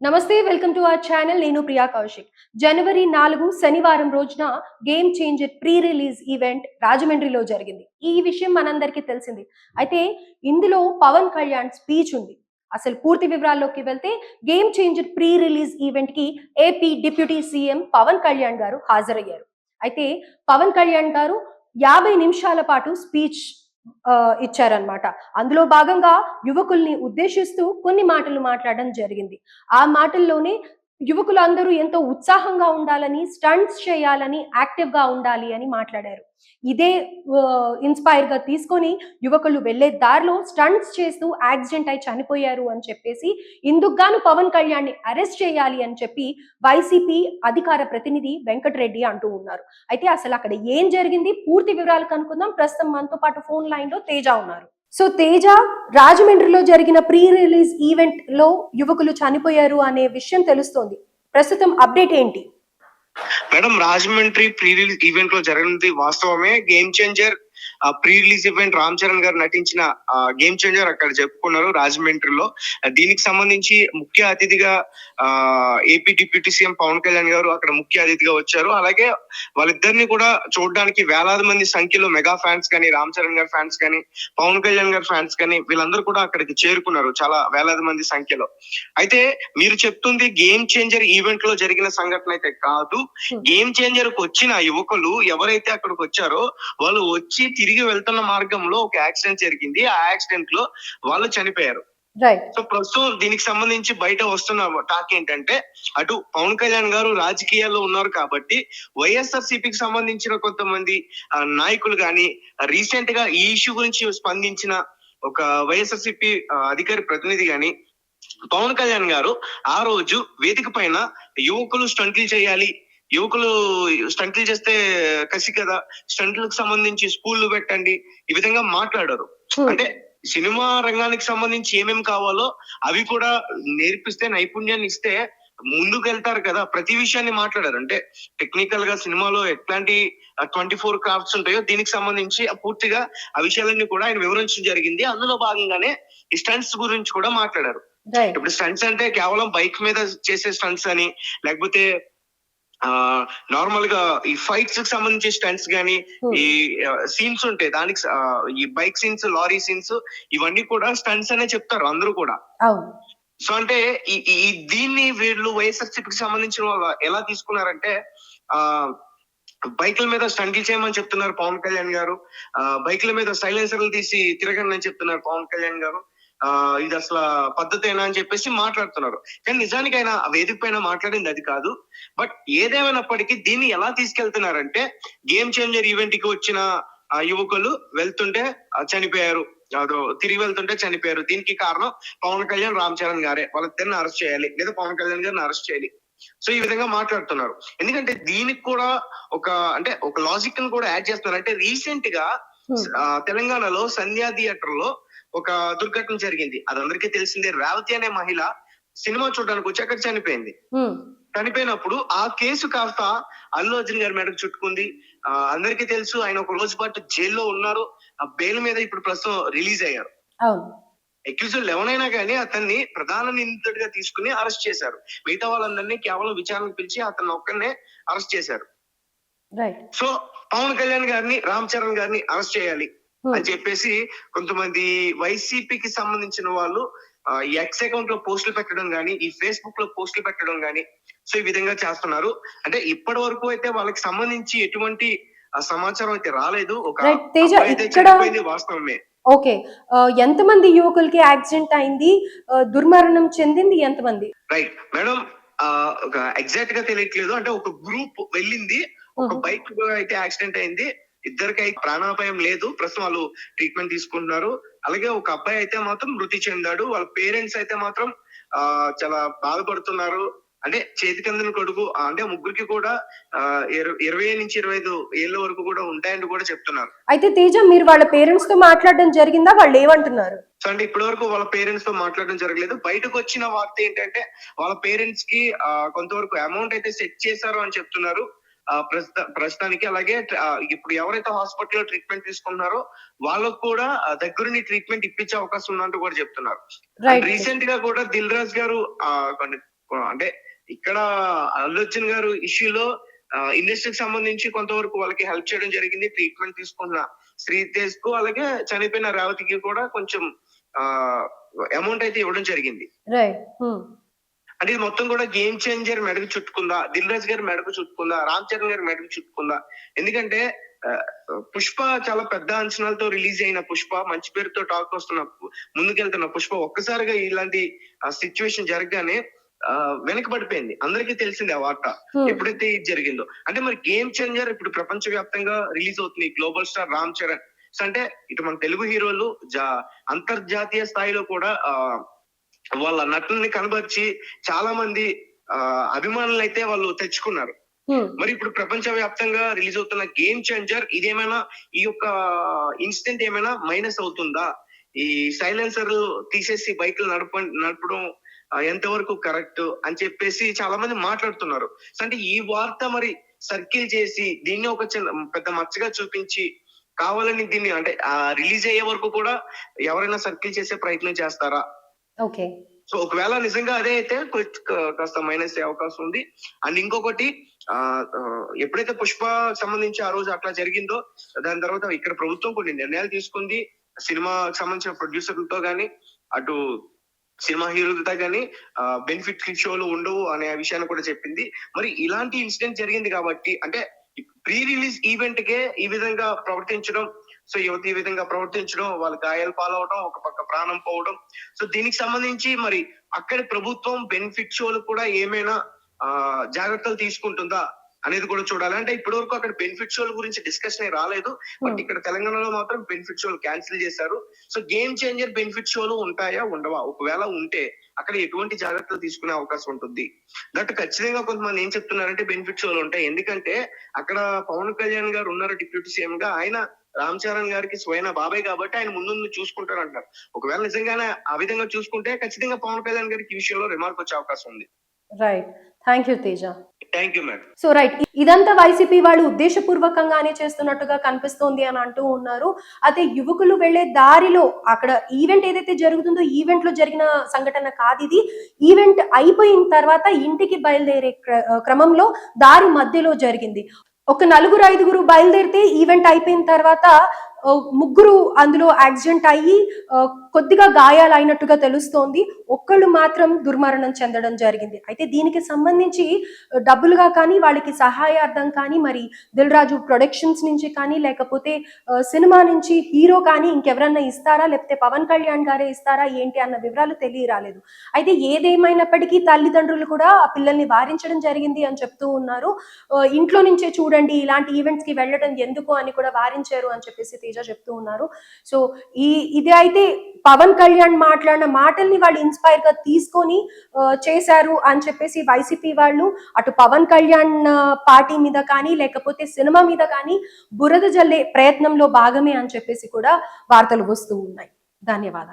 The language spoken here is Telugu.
నమస్తే వెల్కమ్ టు అవర్ ఛానల్. నేను ప్రియా కౌశిక్. జనవరి 4 శనివారం రోజున game changer pre release event రాజమండ్రిలో జరిగింది. ఈ విషయం మనందరికీ తెలిసింది. అయితే ఇందులో పవన్ కళ్యాణ్ స్పీచ్ ఉంది. అసలు పూర్తి వివరాల్లోకి వెళ్తే game changer pre release event కి AP deputy CM Pawan Kalyan garu హాజరయ్యారు. అయితే పవన్ కళ్యాణ్ గారు 50 నిమిషాల పాటు స్పీచ్ ఇచ్చారనమాట. అందులో భాగంగా యువకుల్ని ఉద్దేశిస్తూ కొన్ని మాటలు మాట్లాడడం జరిగింది. ఆ మాటల్లోనే యువకులందరూ ఎంతో ఉత్సాహంగా ఉండాలని, స్టంట్స్ చేయాలని, యాక్టివ్‌గా ఉండాలి అని మాట్లాడారు. ఇదే ఇన్‌స్పైర్‌గా తీసుకొని యువకులు వెళ్ళే దారిలో స్టంట్స్ చేస్తూ యాక్సిడెంట్ అయి చనిపోయారు అని చెప్పేసి, ఇందుకు గాను పవన్ కళ్యాణ్‌ని అరెస్ట్ చేయాలి అని చెప్పి వైసీపీ అధికార ప్రతినిధి వెంకటరెడ్డి అంటూ ఉన్నారు. అయితే అసలు అక్కడ ఏం జరిగింది? పూర్తి వివరాలు కనుక్కుందాం. ప్రస్తుతం మనతో పాటు ఫోన్ లైన్‌లో తేజ ఉన్నారు. సో తేజ, రాజమండ్రిలో జరిగిన ప్రీ రిలీజ్ ఈవెంట్ లో యువకులు చనిపోయారు అనే విషయం తెలుస్తోంది. ప్రస్తుతం అప్డేట్ ఏంటి? Madam, Rajahmundry pre release event లో జరిగినది వాస్తవమే. Game changer pre release event Ram Charan గారు నటించిన గేమ్ చేంజర్ అక్కడ చెప్పుకున్నారు రాజమండ్రిలో. దీనికి సంబంధించి ముఖ్య అతిథిగా AP deputy CM Pawan Kalyan గారు అక్కడ ముఖ్య అతిథిగా వచ్చారు. అలాగే వాళ్ళిద్దరిని కూడా చూడడానికి వేలాది మంది సంఖ్యలో మెగా ఫ్యాన్స్ కానీ, రామ్ చరణ్ గారి ఫ్యాన్స్ కానీ, పవన్ కళ్యాణ్ గారి ఫ్యాన్స్ కానీ వీళ్ళందరూ కూడా అక్కడికి చేరుకున్నారు చాలా వేలాది మంది సంఖ్యలో. అయితే మీరు చెప్తుంది గేమ్ చేంజర్ ఈవెంట్ లో జరిగిన సంఘటన అయితే కాదు. గేమ్ చేంజర్ కు వచ్చిన యువకులు ఎవరైతే అక్కడికి వచ్చారో వాళ్ళు వచ్చి తిరిగి వెళ్తున్న మార్గంలో ఒక యాక్సిడెంట్ జరిగింది. ఆ యాక్సిడెంట్ లో వాళ్ళు చనిపోయారు. సో ప్రస్తుతం దీనికి సంబంధించి బయట వస్తున్న టాక్ ఏంటంటే, అటు పవన్ కళ్యాణ్ గారు రాజకీయాల్లో ఉన్నారు కాబట్టి వైఎస్ఆర్సీపీకి సంబంధించిన కొంతమంది నాయకులు గాని రీసెంట్ గా ఈ ఇష్యూ గురించి స్పందించిన ఒక వైఎస్ఆర్సీపీ అధికారి ప్రతినిధి గాని పవన్ కళ్యాణ్ గారు ఆ రోజు వేదిక పైన యువకులు స్టంట్లు చేయాలి, యువకులు స్టంట్లు చేస్తే కసి కదా, స్టంట్లకు సంబంధించి స్కూళ్ళు పెట్టండి, ఈ విధంగా మాట్లాడారు. అంటే సినిమా రంగానికి సంబంధించి ఏమేమి కావాలో అవి కూడా నేర్పిస్తే, నైపుణ్యాన్ని ఇస్తే ముందుకు వెళ్తారు కదా. ప్రతి విషయాన్ని మాట్లాడారు. అంటే టెక్నికల్ గా సినిమాలో ఎట్లాంటి 24 క్రాఫ్ట్స్ ఉంటాయో దీనికి సంబంధించి పూర్తిగా ఆ విషయాలన్నీ కూడా ఆయన వివరించడం జరిగింది. అందులో భాగంగానే ఈ స్టంట్స్ గురించి కూడా మాట్లాడారు. ఇప్పుడు స్టంట్స్ అంటే కేవలం బైక్ మీద చేసే స్టంట్స్ అని, లేకపోతే నార్మల్ గా ఈ ఫైట్స్ కి సంబంధించి స్టంట్స్ గానీ, ఈ సీన్స్ ఉంటాయి దానికి, ఈ బైక్ సీన్స్, లారీ సీన్స్, ఇవన్నీ కూడా స్టంట్స్ అనే చెప్తారు అందరూ కూడా. సో అంటే ఈ దీన్ని వీళ్ళు వైఎస్ఆర్సీపీకి సంబంధించిన వాళ్ళు ఎలా తీసుకున్నారంటే, బైకుల మీద స్టంట్లు చేయమని చెప్తున్నారు పవన్ కళ్యాణ్ గారు, బైకుల మీద సైలెన్సర్లు తీసి తిరగండి అని చెప్తున్నారు పవన్ కళ్యాణ్ గారు. ఇది అసలు పద్ధతేనా అని చెప్పేసి మాట్లాడుతున్నారు. కానీ నిజానికి ఆయన వేదిక పైన మాట్లాడింది అది కాదు. బట్ ఏదేమైనప్పటికీ దీన్ని ఎలా తీసుకెళ్తున్నారంటే, గేమ్ చేంజర్ ఈవెంట్ కి వచ్చిన యువకులు వెళ్తుంటే చనిపోయారు, తిరిగి వెళ్తుంటే చనిపోయారు. దీనికి కారణం పవన్ కళ్యాణ్, రామ్ చరణ్ గారే. వాళ్ళిద్దరిని అరెస్ట్ చేయాలి, లేదా పవన్ కళ్యాణ్ గారిని అరెస్ట్ చేయాలి. సో ఈ విధంగా మాట్లాడుతున్నారు. ఎందుకంటే దీనికి కూడా ఒక లాజిక్ ని కూడా యాడ్ చేస్తున్నారు. అంటే రీసెంట్ గా తెలంగాణలో సంధ్యా థియేటర్ లో ఒక దుర్ఘటన జరిగింది. అది అందరికీ తెలిసిందే. రేవతి అనే మహిళ సినిమా చూడడానికి వచ్చి అక్కడ చనిపోయింది. చనిపోయినప్పుడు ఆ కేసు కాస్త అల్లు అర్జున్ గారి మెడకు చుట్టుకుంది. అందరికీ తెలుసు, ఆయన ఒక రోజు పాటు జైల్లో ఉన్నారు. ఆ బెయిల్ మీద ఇప్పుడు ప్రస్తుతం రిలీజ్ అయ్యారు. అక్యూజ్డ్ ఎవరైనా కానీ అతన్ని ప్రధాన నిందితుడిగా తీసుకుని అరెస్ట్ చేశారు. మిగతా వాళ్ళందరినీ కేవలం విచారణకు పిలిచి అతన్ని ఒక్కరినే అరెస్ట్ చేశారు. సో పవన్ కళ్యాణ్ గారిని, రామ్ చరణ్ గారిని అరెస్ట్ చేయాలి అని చెప్పేసి కొంతమంది వైసీపీకి సంబంధించిన వాళ్ళు ఎక్స్ అకౌంట్ లో పోస్టులు పెట్టడం గానీ, ఈ ఫేస్బుక్ లో పోస్టులు పెట్టడం గానీ, సో ఈ విధంగా చేస్తున్నారు. అంటే ఇప్పటి వరకు అయితే వాళ్ళకి సంబంధించి ఎటువంటి సమాచారం అయితే రాలేదు. వాస్తవమే. ఓకే, ఎంతమంది యువకులకి యాక్సిడెంట్ అయింది, దుర్మరణం చెందింది ఎంతమంది? రైట్ మేడం, ఒక ఎగ్జాక్ట్ గా తెలియట్లేదు. అంటే ఒక గ్రూప్ వెళ్ళింది, ఒక బైక్ అయితే యాక్సిడెంట్ అయింది. ఇద్దరికి ప్రాణాపాయం లేదు. ప్రస్తుతం వాళ్ళు ట్రీట్మెంట్ తీసుకుంటున్నారు. అలాగే ఒక అబ్బాయి అయితే మాత్రం మృతి చెందాడు. వాళ్ళ పేరెంట్స్ అయితే మాత్రం చాలా బాధపడుతున్నారు. అంటే చేతికి అందిన కొడుకు, అంటే ముగ్గురికి కూడా 20 నుంచి 25 ఏళ్ళ వరకు కూడా ఉంటాయని కూడా చెప్తున్నారు. అయితే తేజ, మీరు వాళ్ళ పేరెంట్స్ తో మాట్లాడడం జరిగిందా? వాళ్ళు ఏమంటున్నారు? సో అంటే ఇప్పటి వరకు వాళ్ళ పేరెంట్స్ తో మాట్లాడడం జరగలేదు. బయటకు వచ్చిన వార్త ఏంటంటే, వాళ్ళ పేరెంట్స్ కి కొంతవరకు అమౌంట్ అయితే సెట్ చేశారు అని చెప్తున్నారు ప్రస్తుతానికి. అలాగే ఇప్పుడు ఎవరైతే హాస్పిటల్లో ట్రీట్మెంట్ తీసుకున్నారో వాళ్ళకు కూడా దగ్గరుండి ట్రీట్మెంట్ ఇప్పించే అవకాశం ఉన్నట్టు కూడా చెప్తున్నారు. రీసెంట్ గా కూడా దిల్ రాజు గారు అంటే ఇక్కడ అల్లు అర్జున్ గారు ఇష్యూలో ఇండస్ట్రీకి సంబంధించి కొంతవరకు వాళ్ళకి హెల్ప్ చేయడం జరిగింది. ట్రీట్మెంట్ తీసుకున్న శ్రీతేజ్ కు అలాగే చనిపోయిన రేవతికి కూడా కొంచెం అమౌంట్ అయితే ఇవ్వడం జరిగింది. రైట్. అంటే ఇది మొత్తం కూడా గేమ్ చేంజర్ మెడకు చుట్టుకుందా, దిల్ రాజు గారి మెడకు చుట్టుకుందా, రామ్ చరణ్ గారి మెడకు చుట్టుకుందా? ఎందుకంటే పుష్ప చాలా పెద్ద అంచనాలతో రిలీజ్ అయిన పుష్ప, మంచి పేరుతో టాక్ వస్తున్న ముందుకెళ్తున్న పుష్ప ఒక్కసారిగా ఇలాంటి సిచ్యువేషన్ జరగగానే వెనకబడిపోయింది. అందరికీ తెలిసింది ఆ వార్త ఎప్పుడైతే ఇది జరిగిందో. అంటే మరి గేమ్ చేంజర్ ఇప్పుడు ప్రపంచ వ్యాప్తంగా రిలీజ్ అవుతుంది. గ్లోబల్ స్టార్ రామ్ చరణ్ అంటే ఇటు మన తెలుగు హీరోలు అంతర్జాతీయ స్థాయిలో కూడా వాళ్ళ నటుల్ని కనబర్చి చాలా మంది అభిమానులు అయితే వాళ్ళు తెచ్చుకున్నారు. మరి ఇప్పుడు ప్రపంచ వ్యాప్తంగా రిలీజ్ అవుతున్న గేమ్ చేంజర్ ఇదేమైనా ఈ యొక్క ఇన్సిడెంట్ ఏమైనా మైనస్ అవుతుందా? ఈ సైలెన్సర్ తీసేసి బైక్లు నడపడం ఎంతవరకు కరెక్ట్ అని చెప్పేసి చాలా మంది మాట్లాడుతున్నారు. అంటే ఈ వార్త మరి సర్కిల్ చేసి దీన్ని ఒక పెద్ద మచ్చగా చూపించి కావాలని దీన్ని అంటే రిలీజ్ అయ్యే వరకు కూడా ఎవరైనా సర్కిల్ చేసే ప్రయత్నం చేస్తారా? ఓకే. సో ఒకవేళ నిజంగా అదే అయితే కాస్త మైనస్ అయ్యే అవకాశం ఉంది. అండ్ ఇంకొకటి ఎప్పుడైతే పుష్ప సంబంధించి ఆ రోజు అట్లా జరిగిందో దాని తర్వాత ఇక్కడ ప్రభుత్వం కొన్ని నిర్ణయాలు తీసుకుంది. సినిమాకి సంబంధించిన ప్రొడ్యూసర్లతో గానీ అటు సినిమా హీరోలతో గానీ బెనిఫిట్ షోలు ఉండవు అనే విషయాన్ని కూడా చెప్పింది. మరి ఇలాంటి ఇన్సిడెంట్ జరిగింది కాబట్టి అంటే ప్రీ రిలీజ్ ఈవెంట్ కే ఈ విధంగా ప్రవర్తించడం, సో యువత ఈ విధంగా ప్రవర్తించడం, వాళ్ళ గాయాలు పాలవడం, ఒక పక్క ప్రాణం పోవడం, సో దీనికి సంబంధించి మరి అక్కడి ప్రభుత్వం బెనిఫిట్ షోలు కూడా ఏమైనా జాగ్రత్తలు తీసుకుంటుందా అనేది కూడా చూడాలి. అంటే ఇప్పటి వరకు అక్కడ బెనిఫిట్ షోల గురించి డిస్కషన్ రాలేదు. బట్ ఇక్కడ తెలంగాణలో మాత్రం బెనిఫిట్ షోలు క్యాన్సిల్ చేశారు. సో గేమ్ చేంజర్ బెనిఫిట్ షోలు ఉంటాయా ఉండవా? ఒకవేళ ఉంటే అక్కడ ఎటువంటి జాగ్రత్తలు తీసుకునే అవకాశం ఉంటుంది? దట్ ఖచ్చితంగా కొంతమంది ఏం చెప్తున్నారంటే బెనిఫిట్ షోలు ఉంటాయి. ఎందుకంటే అక్కడ పవన్ కళ్యాణ్ గారు ఉన్నారు డిప్యూటీ సీఎం గా, ఆయన రామ్ చరణ్ గారికి స్వయన బాబాయ్ కాబట్టి ఆయన ముందు చూసుకుంటారు అంటారు. ఒకవేళ నిజంగానే ఆ విధంగా చూసుకుంటే ఖచ్చితంగా పవన్ కళ్యాణ్ గారికి ఈ విషయంలో రిమార్క్ వచ్చే అవకాశం ఉంది. Right. Thank you Teja. Thank you madam. So right, ఇదంతా వైసీపీ వాళ్ళు ఉద్దేశపూర్వకంగానే చేస్తున్నట్టుగా కనిపిస్తోంది అని అంటూ ఉన్నారు. అయితే యువకులు వెళ్లే దారిలో అక్కడ ఈవెంట్ ఏదైతే జరుగుతుందో ఈవెంట్ లో జరిగిన సంఘటన కాదు ఇది. ఈవెంట్ అయిపోయిన తర్వాత ఇంటికి బయలుదేరే క్రమంలో దారి మధ్యలో జరిగింది. ఒక 4-5 బయలుదేరితే ఈవెంట్ అయిపోయిన తర్వాత ముగ్గురు అందులో యాక్సిడెంట్ అయ్యి కొద్దిగా గాయాలు అయినట్టుగా తెలుస్తోంది. ఒక్కళ్ళు మాత్రం దుర్మరణం చెందడం జరిగింది. అయితే దీనికి సంబంధించి డబ్బులుగా కానీ వాళ్ళకి సహాయార్థం కానీ మరి దిల్ రాజు ప్రొడక్షన్స్ నుంచి కానీ లేకపోతే సినిమా నుంచి హీరో కానీ ఇంకెవరన్నా ఇస్తారా, లేకపోతే పవన్ కళ్యాణ్ గారే ఇస్తారా ఏంటి అన్న వివరాలు తెలియరాలేదు. అయితే ఏదేమైనప్పటికీ తల్లిదండ్రులు కూడా ఆ పిల్లల్ని వారించడం జరిగింది అని చెప్తూ ఉన్నారు. ఇంట్లో నుంచే చూడండి, ఇలాంటి ఈవెంట్స్ కి వెళ్ళడం ఎందుకు అని కూడా వారించారు అని చెప్పేసి తేజ చెప్తూ ఉన్నారు. సో ఇది అయితే పవన్ కళ్యాణ్ మాట్లాడిన మాటల్ని వాళ్ళు ఇన్స్పైర్ గా తీసుకొని చేశారు అని చెప్పేసి వైసీపీ వాళ్ళు అటు పవన్ కళ్యాణ్ పార్టీ మీద కానీ లేకపోతే సినిమా మీద కానీ బురద జల్లే ప్రయత్నంలో భాగమే అని చెప్పేసి కూడా వార్తలు వస్తూ ఉన్నాయి. ధన్యవాదాలు.